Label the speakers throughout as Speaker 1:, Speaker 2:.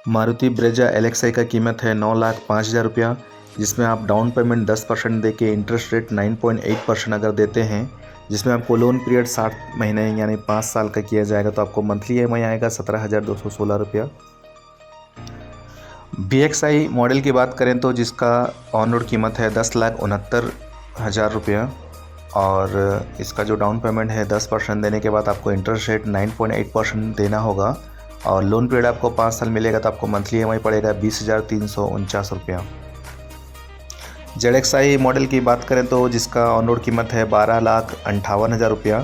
Speaker 1: Maruti Brezza LXi का कीमत है 9,05,000 रुपया, जिसमें आप डाउन पेमेंट 10% दे के इंटरेस्ट रेट 9.8% अगर देते हैं, जिसमें आपको लोन पीरियड 60 महीने यानी 5 साल का किया जाएगा, तो आपको मंथली EMI आएगा 17,216 रुपया। BXi मॉडल की बात करें तो जिसका ऑन रोड कीमत है 10,69,000 रुपया और इसका जो डाउन पेमेंट है 10% देने के बाद आपको इंटरेस्ट रेट 9.8% देना होगा और लोन पीरियड आपको 5 साल मिलेगा, तो आपको मंथली EMI पड़ेगा 20,349 रुपया। ZXi मॉडल की बात करें तो जिसका ऑन रोड कीमत है 12,58,000 रुपया,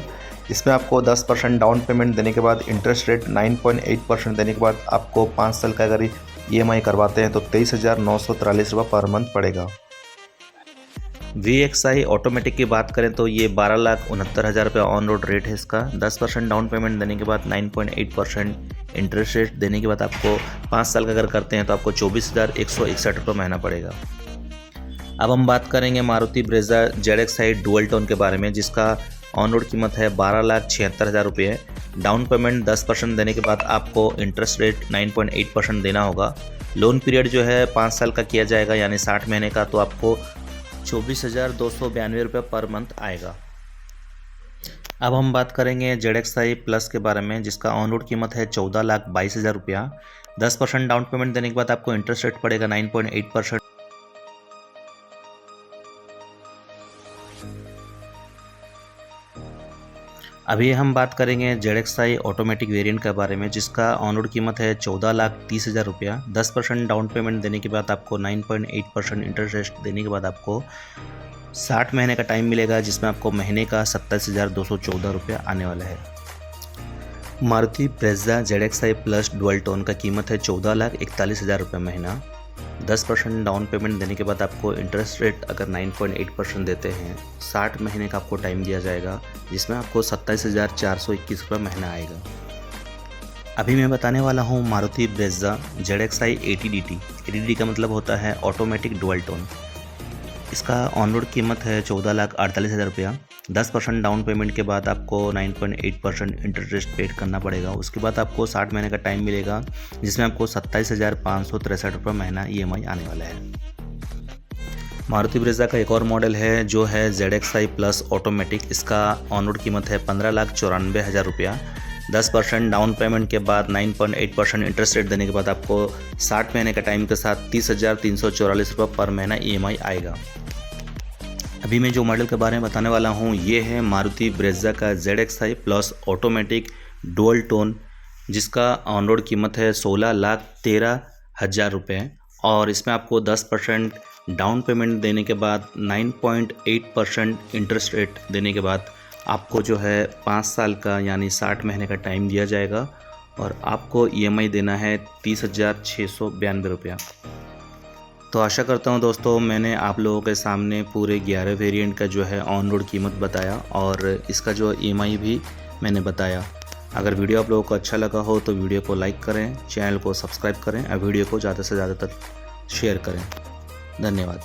Speaker 1: इसमें आपको 10% डाउन पेमेंट देने के बाद इंटरेस्ट रेट 9.8% देने के बाद आपको 5 साल का अगर EMI करवाते हैं तो 23,943 रुपये पर मंथ पड़ेगा। VXi ऑटोमेटिक की बात करें तो ये 12,69,000 रुपये ऑन रोड रेट है इसका। 10% डाउन पेमेंट देने के बाद 9.8% इंटरेस्ट रेट देने के बाद आपको 5 साल का अगर करते हैं तो आपको 24,161 रुपये महीना पड़ेगा। अब हम बात करेंगे Maruti Brezza ZXi dual tone के बारे में, जिसका ऑन रोड कीमत है 12,76,000 रुपये। डाउन पेमेंट 10% देने के बाद आपको इंटरेस्ट रेट 9.8% देना होगा। लोन पीरियड जो है 5 साल का किया जाएगा यानी 60 महीने का, तो आपको 24,292 रुपये पर मंथ आएगा। अब हम बात करेंगे ZXi प्लस के बारे में, जिसका ऑन रोड कीमत है 14,22,000 रुपया। 10% डाउन पेमेंट देने के बाद आपको इंटरेस्ट रेट पड़ेगा 9.8%। अभी हम बात करेंगे ZXi ऑटोमेटिक वेरिएंट के बारे में, जिसका ऑन रोड कीमत है 14,30,000 रुपया। 10% डाउन पेमेंट देने के बाद आपको 9.8% इंटरेस्ट रेट देने के बाद आपको 60 महीने का टाइम मिलेगा, जिसमें आपको महीने का 27,214 रुपया आने वाला है। Maruti Brezza ZXi plus dual tone का कीमत है 14,41,000 रुपये महीना। 10% डाउन पेमेंट देने के बाद आपको इंटरेस्ट रेट अगर 9.8% देते हैं, 60 महीने का आपको टाइम दिया जाएगा, जिसमें आपको 27,421 रुपये महीना आएगा। अभी मैं बताने वाला हूँ Maruti Brezza ZXi ATDT। ATDT का मतलब होता है ऑटोमेटिक डुअल टोन। इसका ऑन रोड कीमत है 14,48,000 रुपया। 10% डाउन पेमेंट के बाद आपको 9.8% इंटरेस्ट पेड करना पड़ेगा। उसके बाद आपको 60 महीने का टाइम मिलेगा, जिसमें आपको 27,563 रुपये महीना EMI आने वाला है। मारुति ब्रेजा का एक और मॉडल है जो है ZXi प्लस ऑटोमेटिक। इसका ऑन रोड कीमत है 15,94,000 रुपया। 10% डाउन पेमेंट के बाद 9.8% इंटरेस्ट रेट देने के बाद आपको 60 महीने का टाइम के साथ 30,344 रुपये पर महीना EMI आएगा। अभी मैं जो मॉडल के बारे में बताने वाला हूँ ये है मारुति ब्रेजा का ZXi plus automatic dual tone, जिसका ऑन रोड कीमत है 16,13,000 रुपये और इसमें आपको 10% डाउन पेमेंट देने के बाद 9.8% इंटरेस्ट रेट देने के बाद आपको जो है 5 साल का यानी 60 महीने का टाइम दिया जाएगा और आपको EMI देना है 30,692 रुपया। तो आशा करता हूं दोस्तों मैंने आप लोगों के सामने पूरे 11 वेरिएंट का जो है ऑन रोड कीमत बताया और इसका जो EMI भी मैंने बताया। अगर वीडियो आप लोगों को अच्छा लगा हो तो वीडियो को लाइक करें, चैनल को सब्सक्राइब करें और वीडियो को ज़्यादा से ज़्यादा तक शेयर करें। धन्यवाद।